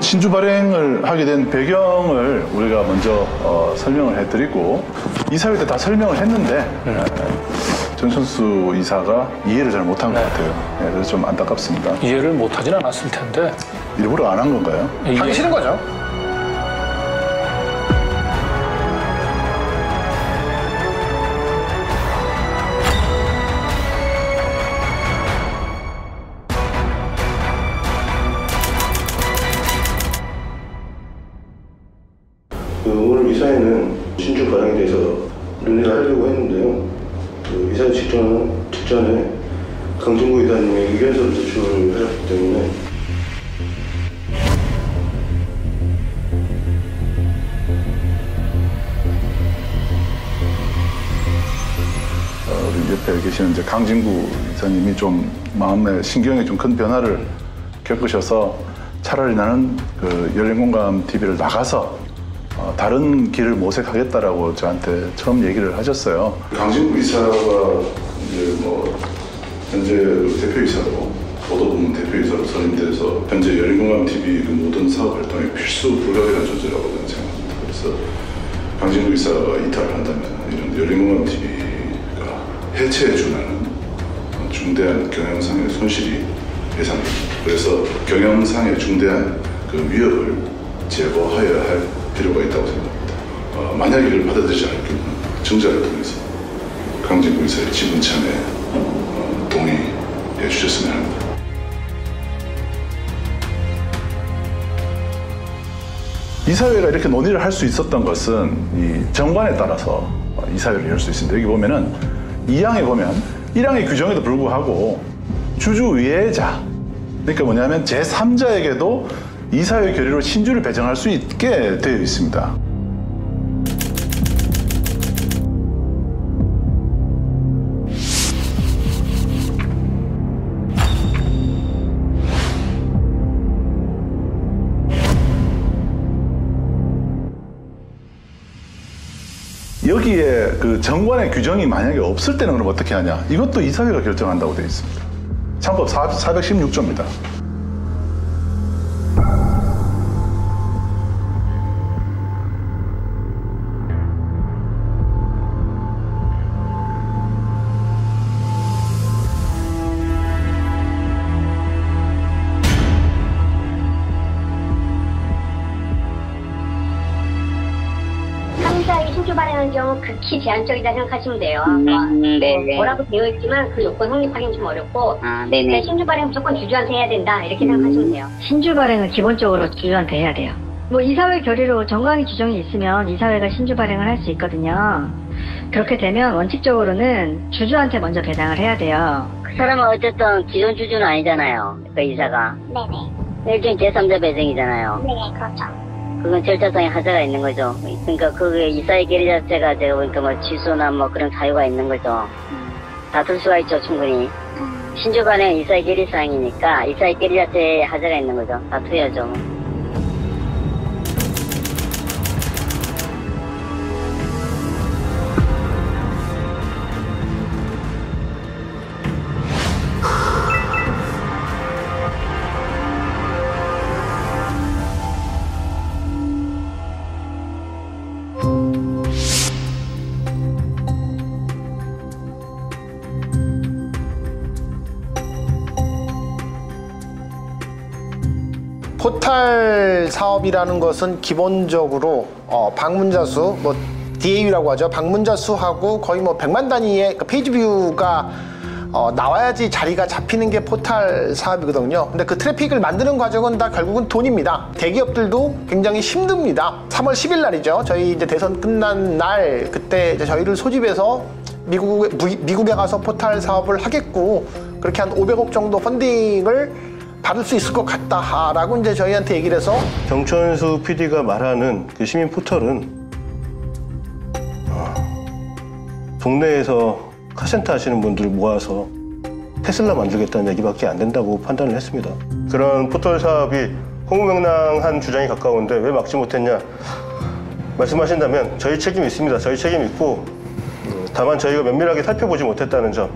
신주 발행을 하게 된 배경을 우리가 먼저 설명을 해드리고 이사회 때 다 설명을 했는데 정천수 이사가 이해를 잘 못한 것 같아요. 그래서 좀 안타깝습니다. 이해를 못하진 않았을 텐데 일부러 안 한 건가요? 하기 싫은 거죠. 오늘 이사회는 신주 발행에 대해서 논의를 하려고 했는데요. 이사회 직전에 강진구 이사님의 의견서를 제출을 하셨기 때문에 우리 옆에 계시는 이제 강진구 이사님이 좀 마음의 신경에 좀 큰 변화를 겪으셔서 차라리 나는 그 열린공감 TV를 나가서 다른 길을 모색하겠다라고 저한테 처음 얘기를 하셨어요. 강진구 이사가 이제 뭐 현재 대표이사로 보도부문 대표이사로 선임돼서 현재 열린공감 TV 그 모든 사업 활동에 필수 불가피한 존재라고 저는 생각합니다. 그래서 강진구 이사가 이탈을 한다면 이런 열린공감 TV가 해체에 준하는 중대한 경영상의 손실이 예상됩니다. 그래서 경영상의 중대한 그 위협을 제거하여야 할 필요가 있다고 생각합니다. 만약 이를 받아들이지 않을 경우는 증자를 통해서 강진구 이사의 지분 참여에 동의해 주셨으면 합니다. 이사회가 이렇게 논의를 할 수 있었던 것은 이 정관에 따라서 이사회를 열 수 있습니다. 여기 보면은 2항에 보면 1항의 규정에도 불구하고 주주의회자, 그러니까 뭐냐면 제3자에게도 이사회 결의로 신주를 배정할 수 있게 되어 있습니다. 여기에 그 정관의 규정이 만약에 없을 때는 그럼 어떻게 하냐? 이것도 이사회가 결정한다고 되어 있습니다. 참법 416조입니다. 신주 발행하는 경우 극히 제한적이다 생각하시면 돼요. 네네. 뭐라고 되어 있지만 그 요건 성립하기는 좀 어렵고 네네. 신주 발행 무조건 주주한테 해야 된다 이렇게 생각하시면 돼요. 신주 발행은 기본적으로 주주한테 해야 돼요. 뭐 이사회 결의로 정관위 규정이 있으면 이사회가 신주 발행을 할 수 있거든요. 그렇게 되면 원칙적으로는 주주한테 먼저 배당을 해야 돼요. 그 사람은 어쨌든 기존 주주는 아니잖아요. 그 이사가. 네네. 일종의 제3자 배정이잖아요. 네, 그렇죠. 그건 절차상의 하자가 있는 거죠. 그러니까 그 이사의 결의 자체가 그러니까 뭐 취소나 뭐 그런 자유가 있는 거죠. 다툴 수가 있죠, 충분히. 신주 발행은 이사의 결의 사항이니까 이사의 결의 자체에 하자가 있는 거죠. 다투야죠. 포탈 사업이라는 것은 기본적으로 방문자 수, 뭐 DAU라고 하죠. 방문자 수하고 거의 뭐 100만 단위의 페이지 뷰가 나와야지 자리가 잡히는 게 포탈 사업이거든요. 근데 그 트래픽을 만드는 과정은 다 결국은 돈입니다. 대기업들도 굉장히 힘듭니다. 3월 10일 날이죠. 저희 이제 대선 끝난 날 그때 이제 저희를 소집해서 미국에 가서 포탈 사업을 하겠고 그렇게 한 500억 정도 펀딩을 받을 수 있을 것 같다라고 이제 저희한테 얘기를 해서 정천수 PD가 말하는 그 시민 포털은 동네에서 카센터 하시는 분들 모아서 테슬라 만들겠다는 얘기밖에 안 된다고 판단을 했습니다. 그런 포털 사업이 홍명랑한 주장이 가까운데 왜 막지 못했냐 말씀하신다면 저희 책임이 있습니다. 저희 책임이 있고 다만 저희가 면밀하게 살펴보지 못했다는 점,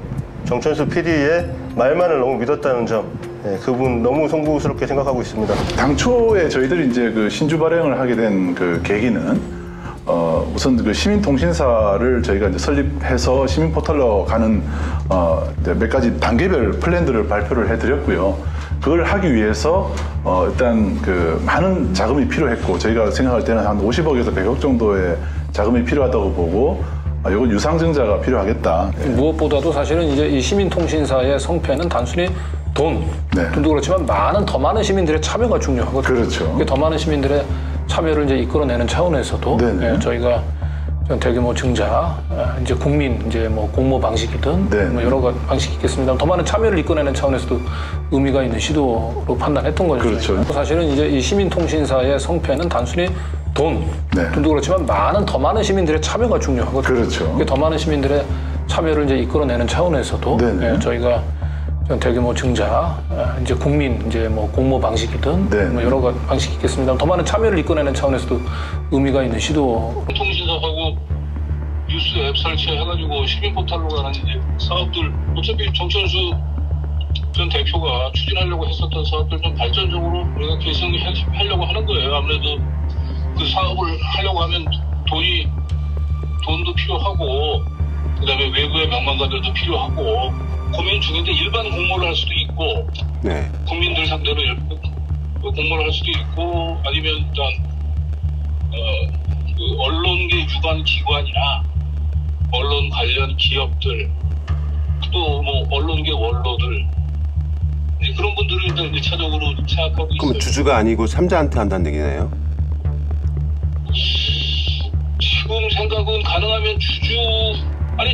정천수 PD의 말만을 너무 믿었다는 점, 그분 너무 송구스럽게 생각하고 있습니다. 당초에 저희들이 이제 그 신주 발행을 하게 된 그 계기는 우선 그 시민통신사를 저희가 이제 설립해서 시민 포털로 가는 몇 가지 단계별 플랜들을 발표를 해드렸고요. 그걸 하기 위해서 일단 그 많은 자금이 필요했고 저희가 생각할 때는 한 50억에서 100억 정도의 자금이 필요하다고 보고 이건 유상증자가 필요하겠다. 무엇보다도 사실은 이제 이 시민통신사의 성패는 단순히 돈도 그렇지만 더 많은 시민들의 참여가 중요하거든요. 그렇죠. 더 많은 시민들의 참여를 이제 이끌어내는 차원에서도 저희가 대규모 증자, 이제 국민 이제 뭐 공모 방식이든 뭐 여러 가지 방식이 있겠습니다. 더 많은 참여를 이끌어내는 차원에서도 의미가 있는 시도로 판단했던 거죠. 그렇죠. 사실은 이제 이 시민통신사의 성패는 단순히 돈도 그렇지만 더 많은 시민들의 참여가 중요하거든요. 그렇죠. 더 많은 시민들의 참여를 이제 이끌어내는 차원에서도 저희가 대규모 증자, 이제 국민 이제 뭐 공모 방식이든 뭐 여러 가지 방식이 있겠습니다. 더 많은 참여를 이끌어내는 차원에서도 의미가 있는 시도. 통신사하고 뉴스 앱 설치해가지고 시민 포털로 가는 이제 사업들, 어차피 정천수 전 대표가 추진하려고 했었던 사업들 좀 발전적으로 우리가 개선하려고 하는 거예요. 아무래도 그 사업을 하려고 하면 돈도 필요하고, 그다음에 외부의 명망가들도 필요하고, 고민 중인데 일반 공모를 할 수도 있고, 국민들 상대로 공모를 할 수도 있고, 아니면 일단 그 언론계 유관 기관이나 언론 관련 기업들, 또 뭐 언론계 원로들, 그런 분들을 일단 1차적으로 생각하고 있어요. 그럼 주주가 아니고 3자한테 한다는 얘기네요? 지금 생각은 가능하면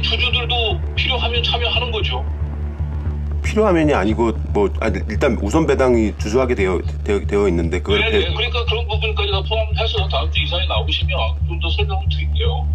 주주들도 필요하면 참여하는 거죠. 필요하면이 아니고 일단 우선 배당이 주주하게 되어 있는데 그걸 그러니까 그런 부분까지 다 포함해서 다음 주 이사에 나오시면 좀 더 설명을 드릴게요.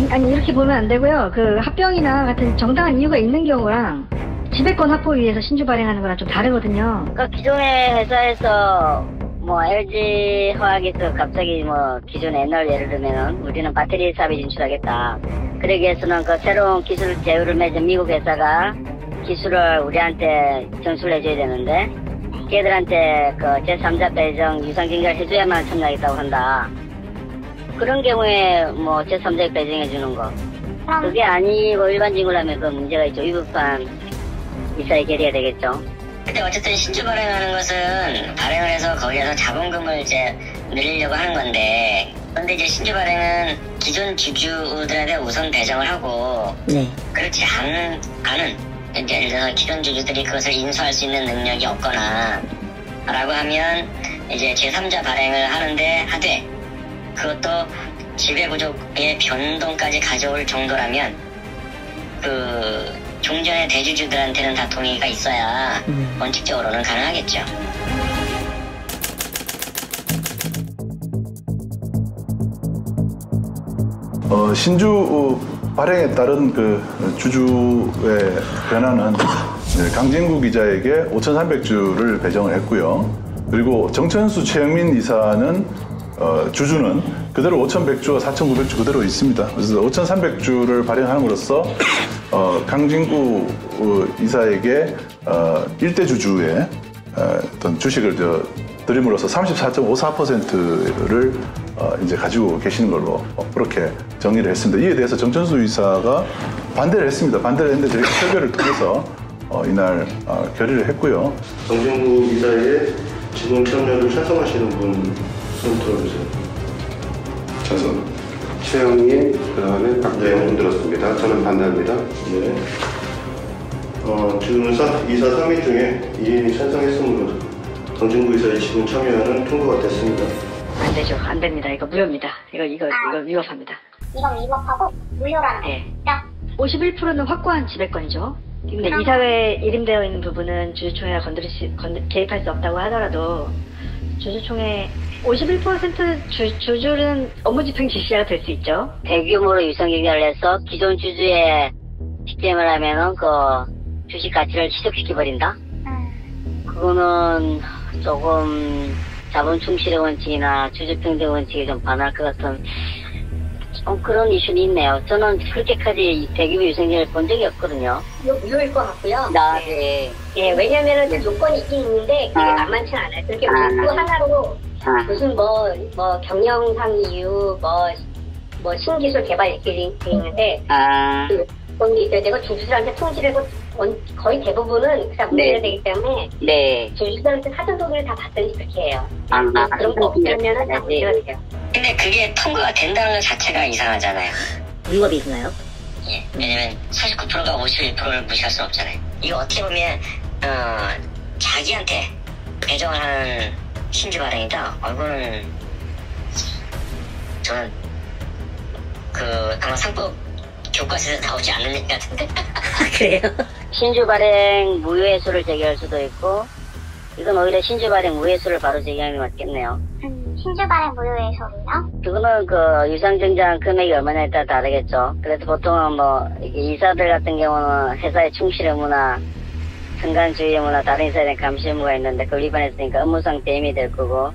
아니 이렇게 보면 안 되고요. 그 합병이나 같은 정당한 이유가 있는 경우랑 지배권 확보 위해서 신주 발행하는 거랑 좀 다르거든요. 그러니까 기존의 회사에서 뭐 LG 화학에서 갑자기 뭐 기존 옛날 예를 들면은 우리는 배터리 사업에 진출하겠다. 그러기 위해서는 그 새로운 기술 제휴를 맺은 미국 회사가 기술을 우리한테 전수를 해줘야 되는데 걔들한테 그 제3자 배정 유상증자를 해줘야만 참여하겠다고 한다. 그런 경우에 뭐 제3자 배정해주는 거. 그게 아니고 일반직으로 하면 그 문제가 있죠. 위법한 이사의 결의가 되겠죠. 근데 어쨌든 신주 발행하는 것은 발행을 해서 거기에서 자본금을 이제 늘리려고 하는 건데, 그런데 이제 신주 발행은 기존 주주들한테 우선 배정을 하고 그렇지 않은 이제 예를 들어서 기존 주주들이 그것을 인수할 수 있는 능력이 없거나 라고 하면 이제 제3자 발행을 하는데 하되 그것도 지배구조의 변동까지 가져올 정도라면 그 종전의 대주주들한테는 다 동의가 있어야 원칙적으로는 가능하겠죠. 신주 발행에 따른 그 주주의 변화는 강진구 기자에게 5,300주를 배정을 했고요. 그리고 정천수 최영민 이사는 주주는 그대로 5,100주와 4,900주 그대로 있습니다. 그래서 5,300주를 발행함으로써 강진구 이사에게 일대 주주의 어떤 주식을 드림으로써 34.54%를 이제 가지고 계시는 걸로 그렇게 정리를 했습니다. 이에 대해서 정천수 이사가 반대를 했습니다. 반대를 했는데 저희가 협의를 통해서 이날 결의를 했고요. 정진구 이사의 지분 참여를 찬성하시는 분 손 들어주세요. 찬성. 최영민, 그다음에 박대영 들었습니다. 저는 반대합니다. 네. 지금 이사 3인 중에 2인이 찬성했으므로 정진구 이사의 지분 참여는 통과가 됐습니다. 안 되죠. 안 됩니다. 이거 무효입니다. 이거 위법합니다. 이건 위법하고 무효라는 거죠. 51%는 확고한 지배권이죠. 근데 이사회에 이름되어 있는 부분은 주주총회가 개입할 수 없다고 하더라도 주주총회 51% 주주는 업무집행 지시자가 될 수 있죠. 대규모로 유상증자를 해서 기존 주주의 시스템을 하면은 그 주식 가치를 희석시켜버린다? 그거는 조금 자본 충실의 원칙이나 주주평등 원칙에 좀 반할 것 같은 그런 이슈는 있네요. 저는 그렇게까지 대기업 유승진을 본 적이 없거든요. 무효일 것 같고요. 네. 예, 왜냐면은 요건이 있긴 있는데 그게 만만치 않아요. 그렇게 그 하나로 무슨 뭐 경영상 이유, 뭐 신기술 개발 이렇게 돼 있는데 그 돈이 있어야 되고 주주들한테 통지되고 거의 대부분은 다 문제가 되기 때문에 주주들한테 사전 동의를 다 받든지 그렇게 해요. 그런 거 없으면은 다 문제가 돼요. 근데 그게 통과가 된다는 것 자체가 이상하잖아요. 위법이 있나요? 예, 왜냐면 49%가 51%를 무시할 수 없잖아요. 이거 어떻게 보면 자기한테 배정을 하는 신주 발행이다. 이거는 저는 아마 상법 교과서에서 나오지 않는 것 같은데. 그래요? 신주 발행 무효해소를 제기할 수도 있고, 이건 오히려 신주 발행 무효해소를 바로 제기하는 게 맞겠네요. 신주 발행 무효해소는요? 그거는 유상증자 금액이 얼마냐에 따라 다르겠죠. 그래서 보통은 이게 이사들 같은 경우는 회사의 충실 의무나 승관주의 의무나 다른 이사에 대한 감시 의무가 있는데 그걸 위반했으니까 업무상 대임이 될 거고,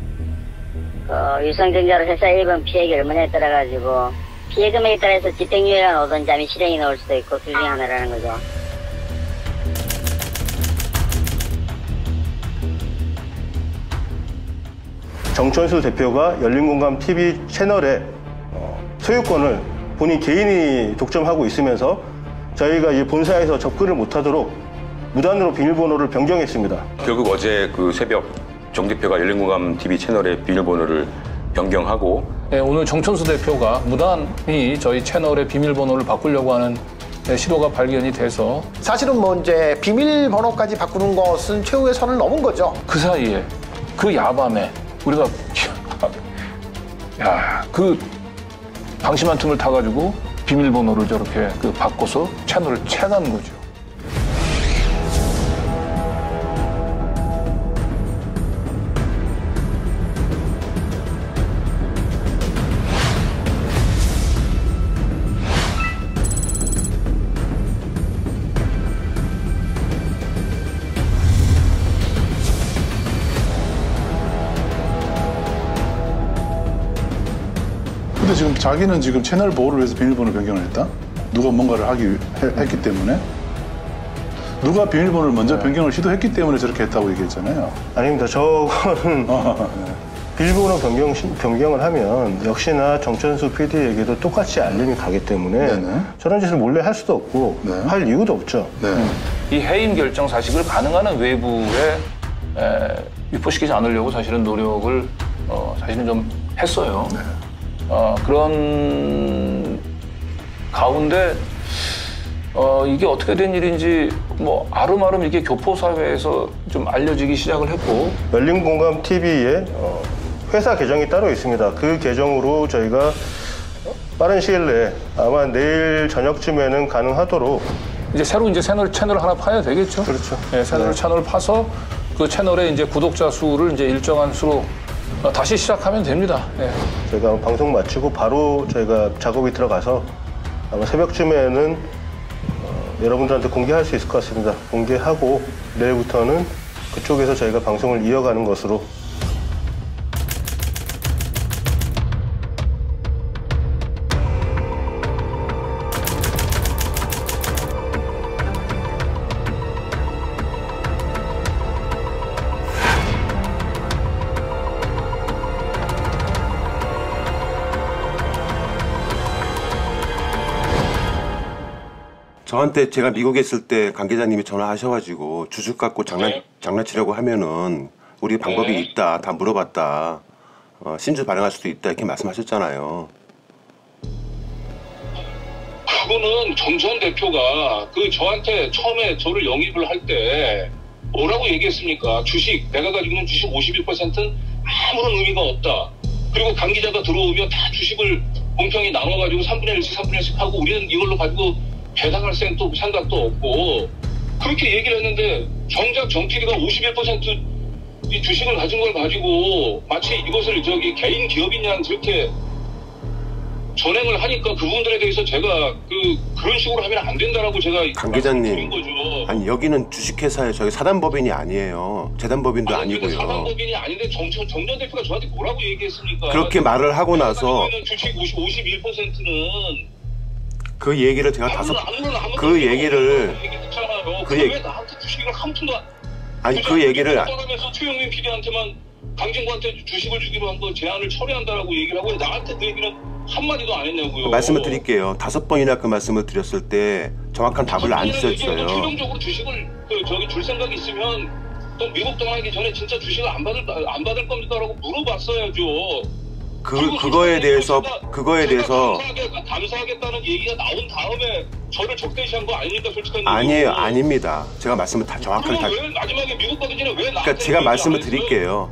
유상증자로 회사에 입은 피해액이 얼마냐에 따라 가지고 피해 금액에 따라서 집행유예가 오든지 아니면 실형이 나올 수도 있고 둘 중에 하나라는 거죠. 정천수 대표가 열린공감 TV 채널의 소유권을 본인 개인이 독점하고 있으면서 저희가 이 본사에서 접근을 못하도록 무단으로 비밀번호를 변경했습니다. 결국 어제 그 새벽 정 대표가 열린공감 TV 채널의 비밀번호를 변경하고 오늘 정천수 대표가 무단히 저희 채널의 비밀번호를 바꾸려고 하는 시도가 발견이 돼서 사실은 이제 비밀번호까지 바꾸는 것은 최후의 선을 넘은 거죠. 그 사이에 그 야밤에 우리가 그 방심한 틈을 타가지고 비밀번호를 저렇게 바꿔서 채널을 채간 거죠. 근데 지금 자기는 지금 채널 보호를 위해서 비밀번호 변경을 했다? 누가 뭔가를 했기 때문에? 누가 비밀번호를 먼저 변경을 시도했기 때문에 저렇게 했다고 얘기했잖아요. 아닙니다. 저거는 비밀번호 변경을 하면 역시나 정천수 PD에게도 똑같이 알림이 가기 때문에 저런 짓을 몰래 할 수도 없고 할 이유도 없죠. 이 해임 결정 사실을 가능한 한 외부에 유포시키지 않으려고 사실은 노력을 사실은 좀 했어요. 그런 가운데 이게 어떻게 된 일인지 아름아름 이게 교포사회에서 좀 알려지기 시작을 했고 열린공감 TV에 회사 계정이 따로 있습니다. 그 계정으로 저희가 빠른 시일 내에 아마 내일 저녁쯤에는 가능하도록 이제 새로 채널을 하나 파야 되겠죠. 그렇죠. 네, 새로 채널을 파서 그 채널에 이제 구독자 수를 이제 일정한 수로 다시 시작하면 됩니다. 네. 저희가 방송 마치고 바로 저희가 작업이 들어가서 아마 새벽쯤에는 여러분들한테 공개할 수 있을 것 같습니다. 공개하고 내일부터는 그쪽에서 저희가 방송을 이어가는 것으로. 저한테 제가 미국에 있을 때 관계자님이 전화하셔가지고 주식 갖고 장난치려고 하면은 우리 방법이 있다, 다 물어봤다, 신주 발행할 수도 있다 이렇게 말씀하셨잖아요. 그거는 정천 대표가 저한테 처음에 저를 영입을 할 때 뭐라고 얘기했습니까? 내가 가지고 있는 주식 51%는 아무런 의미가 없다. 그리고 강 기자가 들어오면 다 주식을 공평히 나눠가지고 3분의 1씩 3분의 1씩 하고 우리는 이걸로 가지고 배당할 생각도 없고 그렇게 얘기를 했는데 정작 정 PD가 51% 이 주식을 가진 걸 가지고 마치 이것을 개인 기업인 양 그렇게 전행을 하니까 그 부분들에 대해서 제가 그런 식으로 하면 안 된다라고 제가 강 기자님, 거죠. 아니 여기는 주식회사에 저희 사단법인이 아니에요. 재단법인도 아니고요. 사단법인이 아닌데 정 전 대표가 저한테 뭐라고 얘기했습니까? 그렇게 말을 하고 나서 주식 51%는 그 얘기를 제가 그 얘기를 왜 나한테 주식을 한 푼도 아니 그 얘기를 떠나면서 최영민 PD한테만 강진구한테 주식을 주기로 한 거 제안을 철회한다라고 얘기를 하고 나한테 그 얘기는 한마디도 안 했냐고요. 말씀을 드릴게요. 5번이나 그 말씀을 드렸을 때 정확한 답을 안 주셨어요. 최종적으로 주식을 줄 생각이 있으면 또 미국 떠나기 전에 진짜 주식을 안 받을 겁니다라고 물어봤어야죠. 그거에 대해서 감사하겠다는 얘기가 나온 다음에 저를 적대시한 거 아닙니까, 솔직한 아니에요, 아닙니다. 제가 말씀을 다 정확하게 다. 왜 마지막에 미국 가기 전에 왜 나한테? 그러니까 제가 말씀을 드릴게요.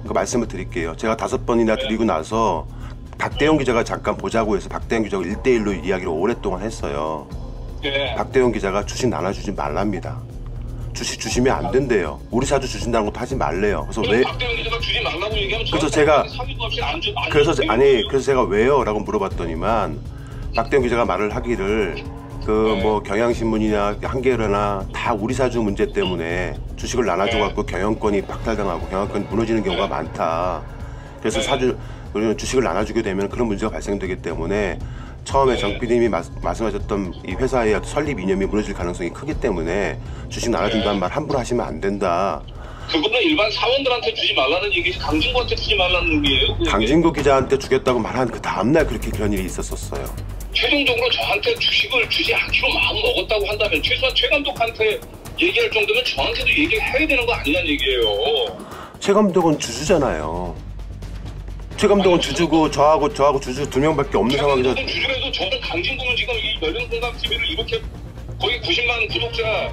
제가 5번이나 드리고 나서 박대용 기자가 잠깐 보자고 해서 박대용 기자가 1대1로 이야기를 오랫동안 했어요. 네. 박대용 기자가 주식 나눠주지 말랍니다. 주식 주시면 안 된대요. 우리 사주 주신다는 것도 하지 말래요. 그래서 왜? 박대용 기자가 주지 말라고 얘기하면 그래서 제가 그래서 제가 왜요?라고 물어봤더니만 박대용 기자가 말을 하기를 뭐 경향신문이나 한겨레나 다 우리 사주 문제 때문에 주식을 나눠줘갖고 경영권이 박탈당하고 경영권이 무너지는 경우가 많다. 그래서 우리는 주식을 나눠주게 되면 그런 문제가 발생되기 때문에 처음에 정 PD님이 말씀하셨던 이 회사의 설립 이념이 무너질 가능성이 크기 때문에 주식 나눠준다는 말 함부로 하시면 안 된다. 그거는 일반 사원들한테 주지 말라는 얘기지 강진구한테 주지 말라는 얘기예요. 강진구 기자한테 주겠다고 말한 그 다음날 그렇게 그런 일이 있었어요. 최종적으로 저한테 주식을 주지 않기로 마음 먹었다고 한다면 최소한 최 감독한테 얘기할 정도면 저한테도 얘기를 해야 되는 거 아니냐는 얘기예요. 최 감독은 주주잖아요. 최 감독은 주주고 저하고 주주 2명밖에 없는 상황에서. 주주라도 저는 강진구는 지금 이 열린공감TV를 이렇게 거의 90만 구독자로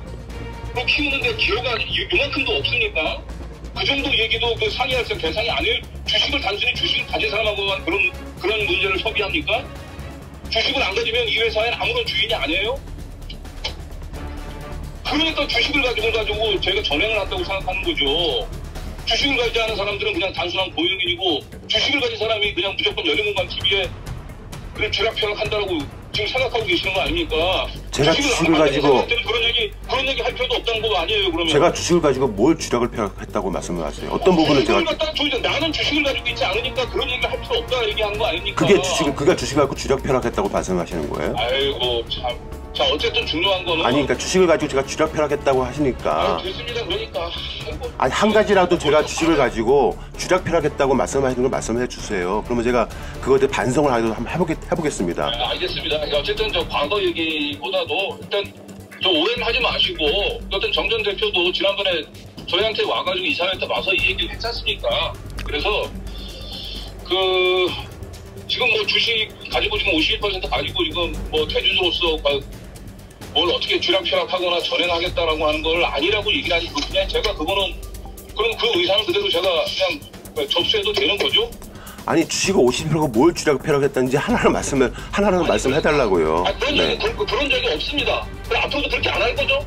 키우는데 기여가 이만큼도 없습니까? 그 정도 얘기도 상의할 때 대상이 아니에요. 주식을 단순히 주식을 가진 사람하고만 그런 문제를 협의합니까? 주식을 안 가지면 이 회사에는 아무런 주인이 아니에요? 그러니까 주식을 가지고 제가 전행을 한다고 생각하는 거죠. 주식을 가지지 않은 사람들은 그냥 단순한 고용인이고 주식을 가진 사람이 그냥 무조건 열린공감TV에 그런 쥐락펴락한다라고 지금 생각하고 계시는 거 아닙니까? 제가 주식을 가지고 그런 얘기 할 필요도 없다는 거 아니에요, 그러면? 제가 주식을 가지고 뭘 쥐락펴락했다고 말씀을 하세요? 어떤 부분을 제가 나는 주식을 가지고 있지 않으니까 그런 얘기를 할 필요 없다 얘기하는 거 아닙니까? 그가 주식을 갖고 쥐락펴락했다고 말씀하시는 거예요? 아이고 참. 자 어쨌든 중요한 거는 그러니까 주식을 가지고 제가 쥐락펴락했다고 하시니까. 됐습니다. 그러니까. 아니 한 가지라도 제가 주식을 가지고 쥐락펴락했다고 말씀하시는 걸 말씀해 주세요. 그러면 제가 그거에 대해 반성을 한번 해보겠습니다. 알겠습니다. 어쨌든 저 과거 얘기보다도 일단 저 오해를 하지 마시고 어떤 정 전 대표도 지난번에 저희한테 와가지고 이사회 때 와서 이 얘기를 했지 않습니까? 그래서 지금 뭐 주식 가지고 지금 51% 가지고 지금 뭐 대주주로서 뭘 어떻게 쥐락펴락하거나 전행하겠다라고 하는 걸 아니라고 얘기를 하니까 그냥 제가 그럼 그 의사는 그대로 제가 그냥 접수해도 되는 거죠? 아니 주식을 50%가 뭘 쥐락펴락했다는지 하나로 말씀해달라고요. 그런 적이 없습니다. 그럼 앞으로도 그렇게 안 할 거죠?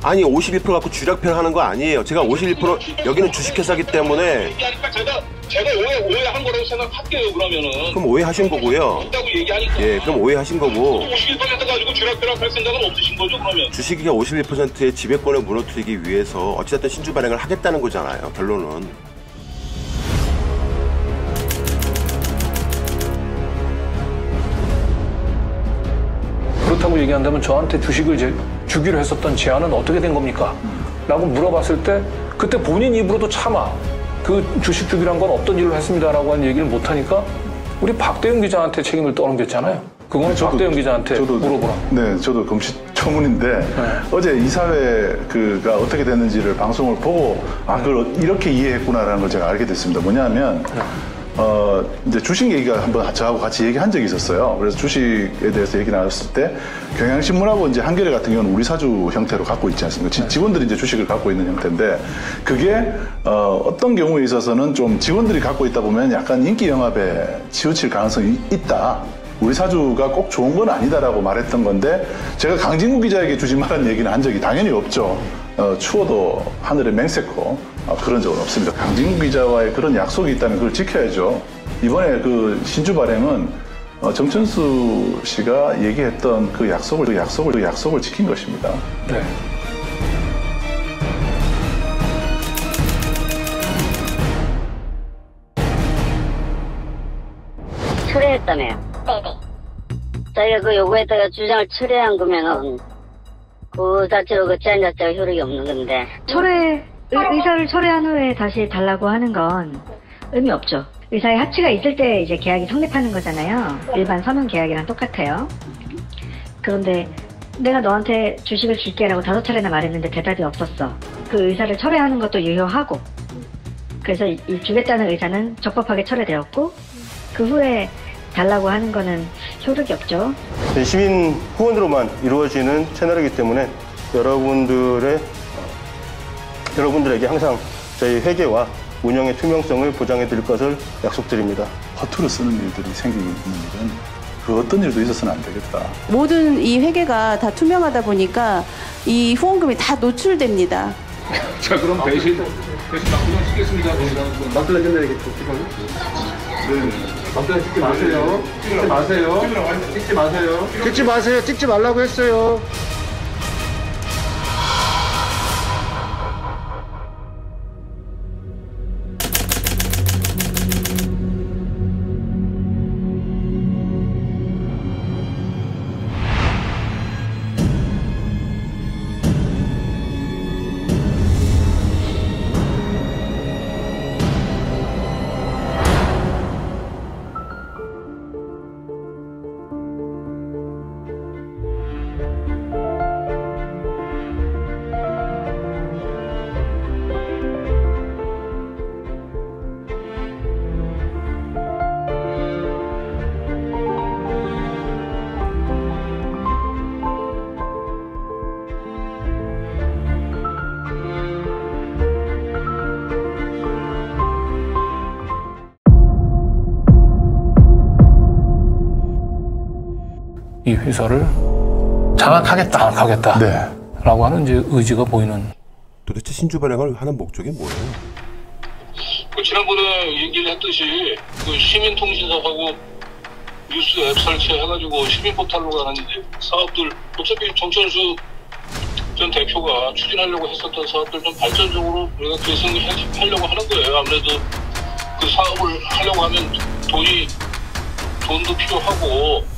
아니 51% 갖고 쥐락펴락하는 거 아니에요. 제가 51% 여기는 주식회사기 때문에. 얘기하니까 제가 오해한 거라고 생각할게요. 그러면은. 그럼 오해하신 거고요. 없다고 얘기하니까. 예, 그럼 오해하신 거고. 51% 가지고 쥐락펴락할 생각은 없으신 거죠, 그러면? 주식이 51%의 지배권을 무너뜨리기 위해서 어찌됐든 신주 발행을 하겠다는 거잖아요. 결론은. 그렇다고 얘기한다면 저한테 주식을 주기로 했었던 제안은 어떻게 된 겁니까? 라고 물어봤을 때 그때 본인 입으로도 차마 그 주식 주기란 건 어떤 일로 했습니다라고 하는 얘기를 못하니까 우리 박대용 기자한테 책임을 떠넘겼잖아요. 그거는 박대용 기자한테 물어보라. 네, 저도 금시초문인데 어제 이사회가 어떻게 됐는지를 방송을 보고 그걸 이렇게 이해했구나라는 걸 제가 알게 됐습니다. 뭐냐면 이제 주식 얘기가 한번 저하고 같이 얘기한 적이 있었어요. 그래서 주식에 대해서 얘기 나눴을 때 경향신문하고 이제 한겨레 같은 경우는 우리 사주 형태로 갖고 있지 않습니까? 직원들이 이제 주식을 갖고 있는 형태인데 그게 어떤 경우에 있어서는 좀 직원들이 갖고 있다 보면 약간 인기 영합에 치우칠 가능성이 있다. 우리 사주가 꼭 좋은 건 아니다라고 말했던 건데 제가 강진구 기자에게 주지 말라는 얘기는 한 적이 당연히 없죠. 추워도 하늘에 맹세코 그런 적은 없습니다. 강진구 기자와의 그런 약속이 있다면 그걸 지켜야죠. 이번에 그 신주 발행은 정천수 씨가 얘기했던 그 약속을 지킨 것입니다. 네. 철회했다며요. 네네. 자기가 그 요구했다가 주장을 철회한 거면은 그 자체로 그 제한 자체가 효력이 없는 건데. 의사를 철회한 후에 다시 달라고 하는 건 의미 없죠. 의사의 합치가 있을 때 이제 계약이 성립하는 거잖아요. 일반 서명 계약이랑 똑같아요. 그런데 내가 너한테 주식을 줄게라고 5차례나 말했는데 대답이 없었어. 그 의사를 철회하는 것도 유효하고, 그래서 이 주겠다는 의사는 적법하게 철회되었고, 그 후에 달라고 하는 거는 효력이 없죠. 시민 후원으로만 이루어지는 채널이기 때문에 여러분들에게 항상 저희 회계와 운영의 투명성을 보장해 드릴 것을 약속드립니다. 허투루 쓰는 일들이 생기는 일은 그 어떤 일도 있어서는 안 되겠다. 모든 이 회계가 다 투명하다 보니까 이 후원금이 다 노출됩니다. 자, 그럼 대신 막구장 찍겠습니다. 막걸리 끝내야겠죠. 네. 막걸리 찍지 마세요. 찍지 마세요. 찍지 마세요. 찍지 마세요. 찍지 말라고 했어요. 이 회사를 장악하겠다. 네. 라고 하는 이제 의지가 보이는. 도대체 신주 발행을 하는 목적이 뭐예요? 지난번에 얘기를 했듯이 그 시민통신사하고 뉴스 앱 설치해가지고 시민포탈로 가는 이제 사업들, 어차피 정천수 전 대표가 추진하려고 했었던 사업들 좀 발전적으로 우리가 계승하려고 하는 거예요. 아무래도 그 사업을 하려고 하면 돈도 필요하고.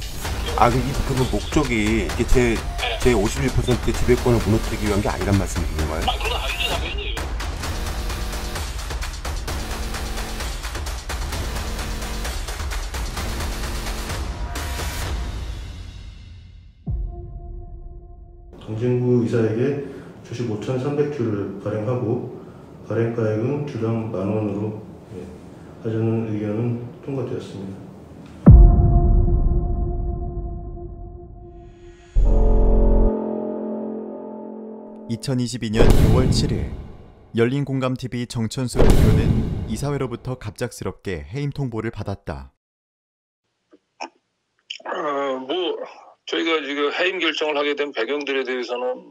그러면 목적이 제 51%의 지배권을 무너뜨리기 위한 게 아니란 말씀이신가요? 그건 아니죠, 당연히. 정진구 이사에게 주식 5,300주를 발행하고 발행가액은 주당 10,000원으로 하자는 의견은 통과되었습니다. (2022년 6월 7일) 열린공감TV 정천수 대표는 이사회로부터 갑작스럽게 해임 통보를 받았다. 저희가 지금 해임 결정을 하게 된 배경들에 대해서는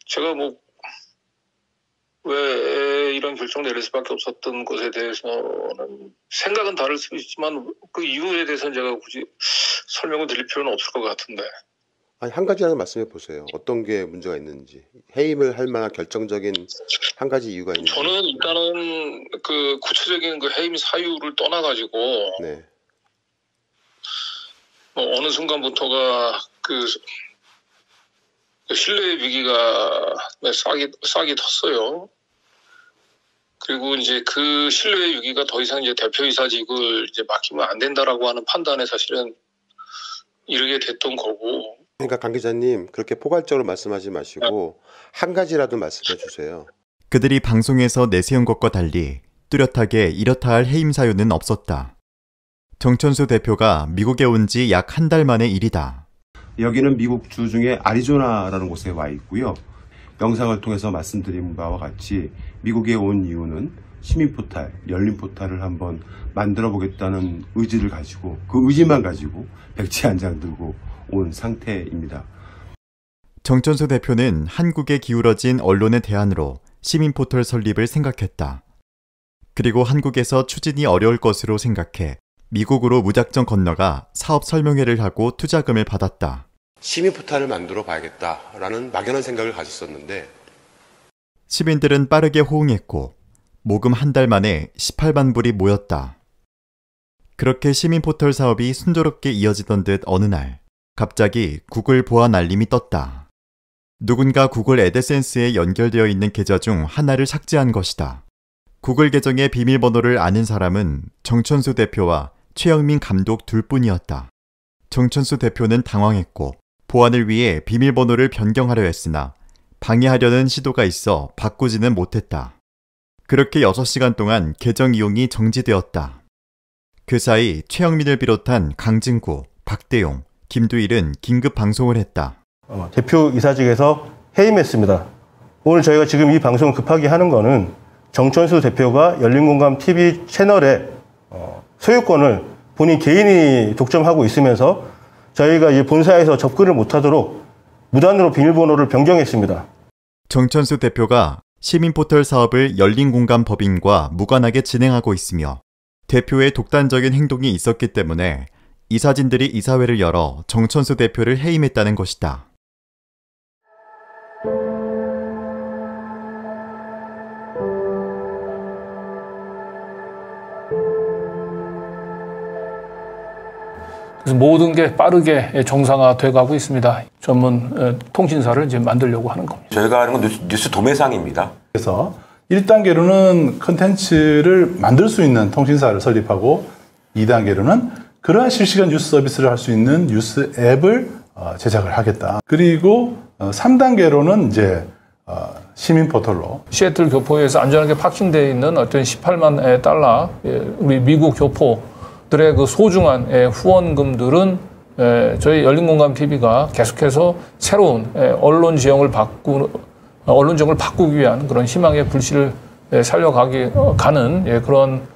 제가 왜 이런 결정 내릴 수밖에 없었던 것에 대해서는 생각은 다를 수 있지만 그 이유에 대해서는 제가 굳이 설명을 드릴 필요는 없을 것 같은데. 한 가지라도 말씀해 보세요. 어떤 게 문제가 있는지. 해임을 할 만한 결정적인 한 가지 이유가 있는지. 저는 일단은 그 구체적인 그 해임 사유를 떠나가지고 네. 어느 순간부터가 그 신뢰 위기가 싹이 텄어요. 그리고 이제 그 신뢰 위기가 더 이상 이제 대표이사직을 이제 맡기면 안 된다라고 하는 판단에 사실은 이르게 됐던 거고. 그러니까 강 기자님 그렇게 포괄적으로 말씀하지 마시고 한 가지라도 말씀해 주세요. 그들이 방송에서 내세운 것과 달리 뚜렷하게 이렇다 할 해임 사유는 없었다. 정천수 대표가 미국에 온 지 약 한 달 만의 일이다. 여기는 미국 주 중에 애리조나라는 곳에 와 있고요. 영상을 통해서 말씀드린 바와 같이 미국에 온 이유는 시민포탈, 열린포탈을 한번 만들어 보겠다는 의지를 가지고 그 의지만 가지고 백지 한 장 들고 온 상태입니다. 정천수 대표는 한국에 기울어진 언론의 대안으로 시민포털 설립을 생각했다. 그리고 한국에서 추진이 어려울 것으로 생각해 미국으로 무작정 건너가 사업 설명회를 하고 투자금을 받았다. 시민 포탈을 만들어 봐야겠다라는 막연한 생각을 가졌었는데 시민들은 빠르게 호응했고 모금 한 달 만에 18만 불이 모였다. 그렇게 시민 포털 사업이 순조롭게 이어지던 듯 어느 날 갑자기 구글 보안 알림이 떴다. 누군가 구글 애드센스에 연결되어 있는 계좌 중 하나를 삭제한 것이다. 구글 계정의 비밀번호를 아는 사람은 정천수 대표와 최영민 감독 둘뿐이었다. 정천수 대표는 당황했고 보안을 위해 비밀번호를 변경하려 했으나 방해하려는 시도가 있어 바꾸지는 못했다. 그렇게 6시간 동안 계정 이용이 정지되었다. 그 사이 최영민을 비롯한 강진구, 박대용, 김두일은 긴급 방송을 했다. 대표 이사직에서 해임했습니다. 오늘 저희가 지금 이 방송을 급하게 하는 거는 정천수 대표가 열린공감TV 채널의 소유권을 본인 개인이 독점하고 있으면서 저희가 이 본사에서 접근을 못하도록 무단으로 비밀번호를 변경했습니다. 정천수 대표가 시민포털 사업을 열린공감법인과 무관하게 진행하고 있으며 대표의 독단적인 행동이 있었기 때문에 이사진들이 이사회를 열어 정천수 대표를 해임했다는 것이다. 그래서 모든 게 빠르게 정상화돼 가고 있습니다. 전문 통신사를 이제 만들려고 하는 겁니다. 저희가 하는 건 뉴스 도매상입니다. 그래서 1단계로는 컨텐츠를 만들 수 있는 통신사를 설립하고 2단계로는 그러한 실시간 뉴스 서비스를 할 수 있는 뉴스 앱을 제작을 하겠다. 그리고 3단계로는 이제 시민 포털로 시애틀 교포에서 안전하게 파킹되어 있는 어떤 18만 달러 우리 미국 교포들의 그 소중한 후원금들은 저희 열린공감TV가 계속해서 새로운 언론 지형을 바꾸기 위한 그런 희망의 불씨를 살려가는 그런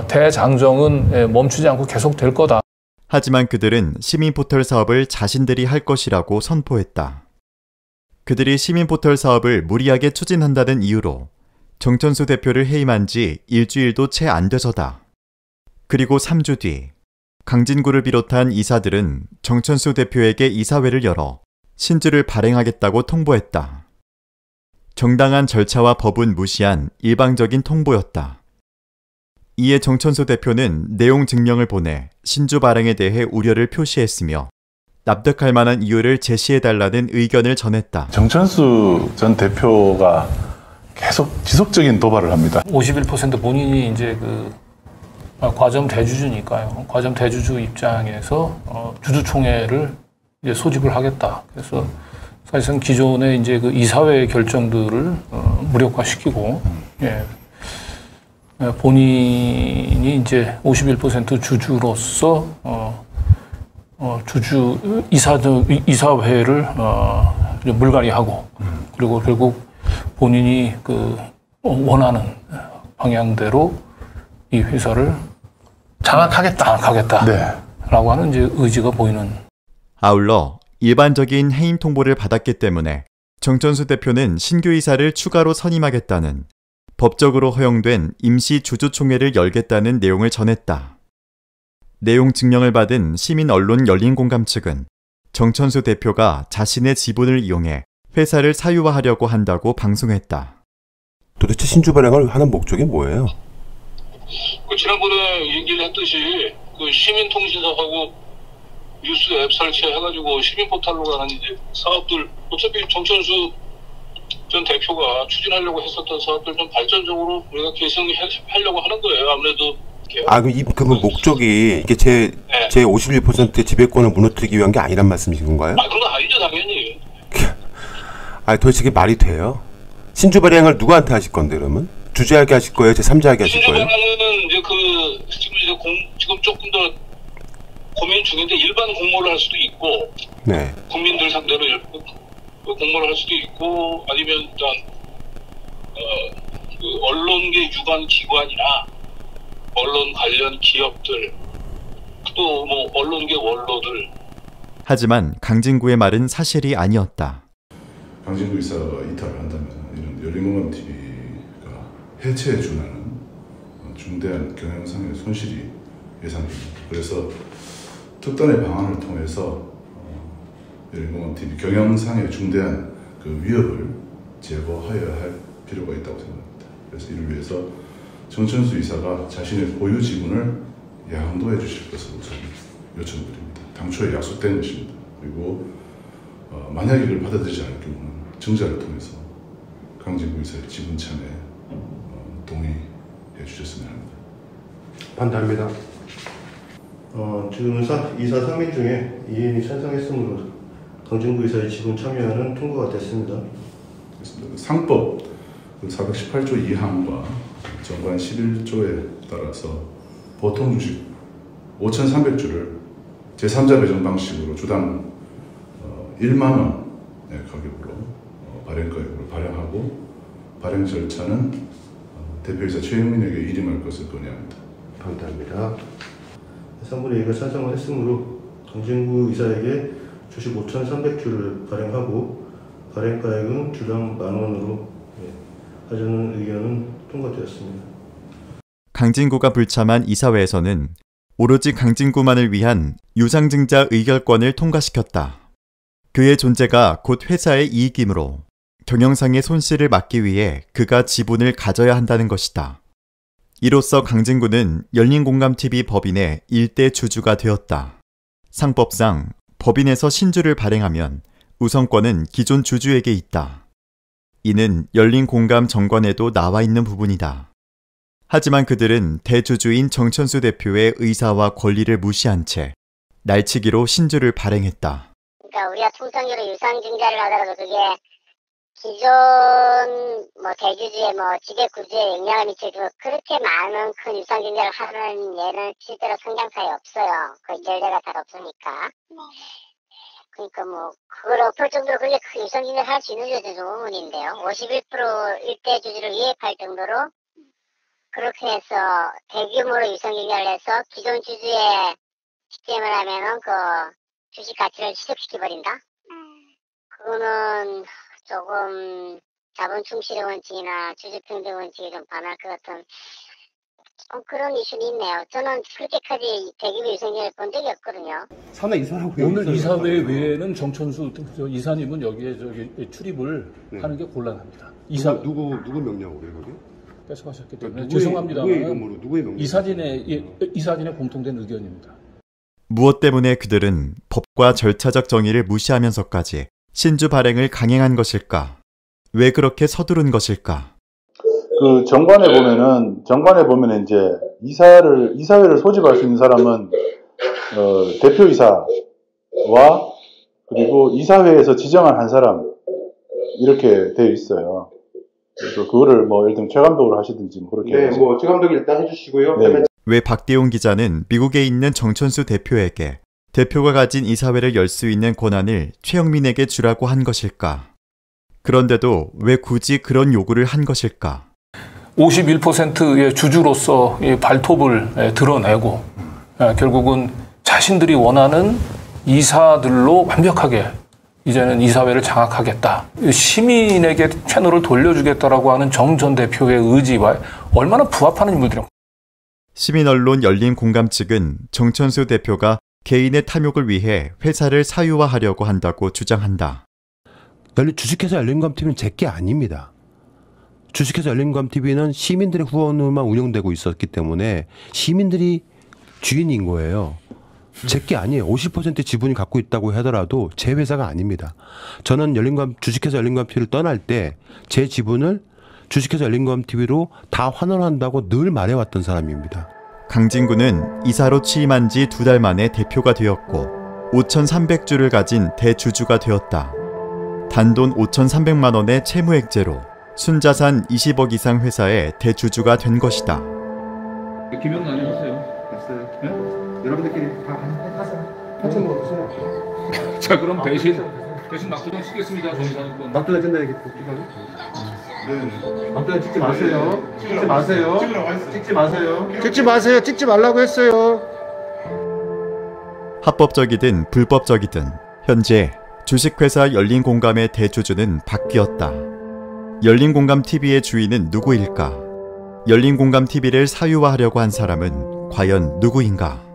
대장정은 멈추지 않고 계속될 거다. 하지만 그들은 시민포털 사업을 자신들이 할 것이라고 선포했다. 그들이 시민포털 사업을 무리하게 추진한다는 이유로 정천수 대표를 해임한 지 일주일도 채 안 돼서다. 그리고 3주 뒤 강진구를 비롯한 이사들은 정천수 대표에게 이사회를 열어 신주를 발행하겠다고 통보했다. 정당한 절차와 법은 무시한 일방적인 통보였다. 이에 정천수 대표는 내용 증명을 보내 신주 발행에 대해 우려를 표시했으며 납득할 만한 이유를 제시해달라는 의견을 전했다. 정천수 전 대표가 계속 지속적인 도발을 합니다. 51% 본인이 이제 과점 대주주니까요. 과점 대주주 입장에서 주주총회를 이제 소집을 하겠다. 그래서 사실상 기존의 이제 이사회 결정들을 무력화시키고, 본인이 이제 51% 주주로서 이사회를 물갈이하고, 그리고 결국 본인이 원하는 방향대로 이 회사를 장악하겠다. 네. 라고 하는 이제 의지가 보이는. 아울러 일반적인 해임 통보를 받았기 때문에 정천수 대표는 신규 이사를 추가로 선임하겠다는 법적으로 허용된 임시 주주총회를 열겠다는 내용을 전했다. 내용 증명을 받은 시민 언론 열린공감 측은 정천수 대표가 자신의 지분을 이용해 회사를 사유화하려고 한다고 방송했다. 도대체 신주 발행을 하는 목적이 뭐예요? 지난번에 얘기를 했듯이 시민통신사하고 뉴스 앱 설치해가지고 시민포털로 가는 이제 사업들, 어차피 정천수 전 대표가 추진하려고 했었던 사업들 좀 발전적으로 우리가 계승하려고 하는 거예요. 아무래도. 그러면 목적이 이게 제 51%의 지배권을 무너뜨리기 위한 게 아니란 말씀이신 건가요? 그런 거 아니죠, 당연히. 도대체 이게 말이 돼요? 신주 발행을 누구한테 하실 건데 그러면? 주주하게 하실 거예요? 제3자에게 하실 거예요? 신주 발행은 이제 지금 조금 더 고민 중인데 일반 공모를 할 수도 있고, 네. 국민들 상대로 공모를 할 수도 있고, 아니면 일단 언론계 유관 기관이나 언론 관련 기업들, 또 뭐 언론계 원로들. 하지만 강진구의 말은 사실이 아니었다. 강진구 이사가 이탈을 한다면 이런 열린공감TV가 해체에 준하는 중대한 경영상의 손실이 예상됩니다. 그래서 특단의 방안을 통해서 열린공감TV 경영상의 중대한 그 위협을 제거하여야 할 필요가 있다고 생각합니다. 그래서 이를 위해서 정천수 이사가 자신의 보유 지분을 양도해 주실 것을 우선 요청드립니다. 당초에 약속된 것입니다. 그리고 만약 이걸 받아들이지 않을 경우는 증자를 통해서 강진구 이사의 지분 참여에 동의해 주셨으면 합니다. 반대합니다. 지금 이사 상민 중에 이인이 찬성했으므로 강진구 이사의 지분 참여는 통과가 됐습니다. 그렇습니다. 상법 418조 2항과 정관 11조에 따라서 보통 주식 5,300주를 제3자 배정 방식으로 주당 1만 원의 가격으로 발행가액으로 발행하고 발행 절차는 대표이사 최영민에게 일임할 것을 건의합니다. 반대합니다. 3분의 2가 찬성을 했으므로 강진구 이사에게 주식 5,300주를 발행하고 발행가액은 주당 10,000원으로 하자는 의견은 통과되었습니다. 강진구가 불참한 이사회에서는 오로지 강진구만을 위한 유상증자 의결권을 통과시켰다. 그의 존재가 곧 회사의 이익이므로 경영상의 손실을 막기 위해 그가 지분을 가져야 한다는 것이다. 이로써 강진구는 열린공감TV 법인의 일대 주주가 되었다. 상법상 법인에서 신주를 발행하면 우선권은 기존 주주에게 있다. 이는 열린공감 정관에도 나와 있는 부분이다. 하지만 그들은 대주주인 정천수 대표의 의사와 권리를 무시한 채 날치기로 신주를 발행했다. 그러니까 우리가 통상적으로 유상증자를 하더라도 그게 기존 대주주의 지배구조에 영향을 미치고 그렇게 많은 큰 유상증자를 하는 예는 실제로 성장사에 없어요. 거의 결례가 잘 없으니까. 그러니까 그걸 엎을 정도로 그렇게 큰 유상증자를 할 수 있는 게 좀 의문인데요. 51% 일대 주주를 위협할 정도로 그렇게 해서 대규모로 유상증자를 해서 기존 주주의 쉽게 말하면은 그 주식 가치를 희석시켜버린다? 그거는 조금 자본 충실의 원칙이나 주주평등 원칙에 좀 반할 것 같은 그런 이슈는 있네요. 저는 그렇게까지 대규모 유상증자를 본 적이 없거든요. 산하 이사라고 오늘 이사회 외에는 정천수 이사님은 여기에 출입을 하는 게 곤란합니다. 누구 명령으로요, 거기? 뺏어가셨기 때문에 죄송합니다만 이 사진의 공통된 의견입니다. 무엇 때문에 그들은 법과 절차적 정의를 무시하면서까지 신주 발행을 강행한 것일까? 왜 그렇게 서두른 것일까? 그 정관에 보면은 이제 이사회를 소집할 수 있는 사람은 대표이사와 그리고 이사회에서 지정한 한 사람 이렇게 되어 있어요. 그래서 그거를 예를 들면 최 감독으로 하시든지 그렇게. 네, 최 감독이 일단 해주시고요. 네. 왜 박대용 기자는 미국에 있는 정천수 대표에게 대표가 가진 이사회를 열 수 있는 권한을 최영민에게 주라고 한 것일까? 그런데도 왜 굳이 그런 요구를 한 것일까? 51%의 주주로서 발톱을 드러내고 결국은 자신들이 원하는 이사들로 완벽하게 이제는 이사회를 장악하겠다. 시민에게 채널을 돌려주겠다라고 하는 정 전 대표의 의지와 얼마나 부합하는 인물들이냐. 시민언론 열린공감 측은 정천수 대표가 개인의 탐욕을 위해 회사를 사유화하려고 한다고 주장한다. 주식회사 열린공감TV는 제게 아닙니다. 주식회사 열린공감TV는 시민들의 후원으로만 운영되고 있었기 때문에 시민들이 주인인 거예요. 제게 아니에요. 50% 지분이 갖고 있다고 하더라도 제 회사가 아닙니다. 저는 주식회사 열린공감TV를 떠날 때 제 지분을 주식회사 열린공감TV로 다 환원한다고 늘 말해왔던 사람입니다. 강진구는 이사로 취임한 지 2달 만에 대표가 되었고 5,300주를 가진 대주주가 되었다. 단돈 5,300만 원의 채무액제로 순자산 20억 이상 회사의 대주주가 된 것이다. 기명 나눠주세요. 됐어요. 네? 여러분들끼리 다 하세요. 한참 먹으세요. 자, 그럼 대신 막두장 치겠습니다. 막두장 찐다 이게 막두장 찍지 마세요. 찍지 마세요. 찍지 마세요. 찍지 마세요. 찍지 말라고 했어요. 합법적이든 불법적이든 현재 주식회사 열린공감의 대주주는 바뀌었다. 열린공감TV의 주인은 누구일까? 열린공감TV를 사유화하려고 한 사람은 과연 누구인가?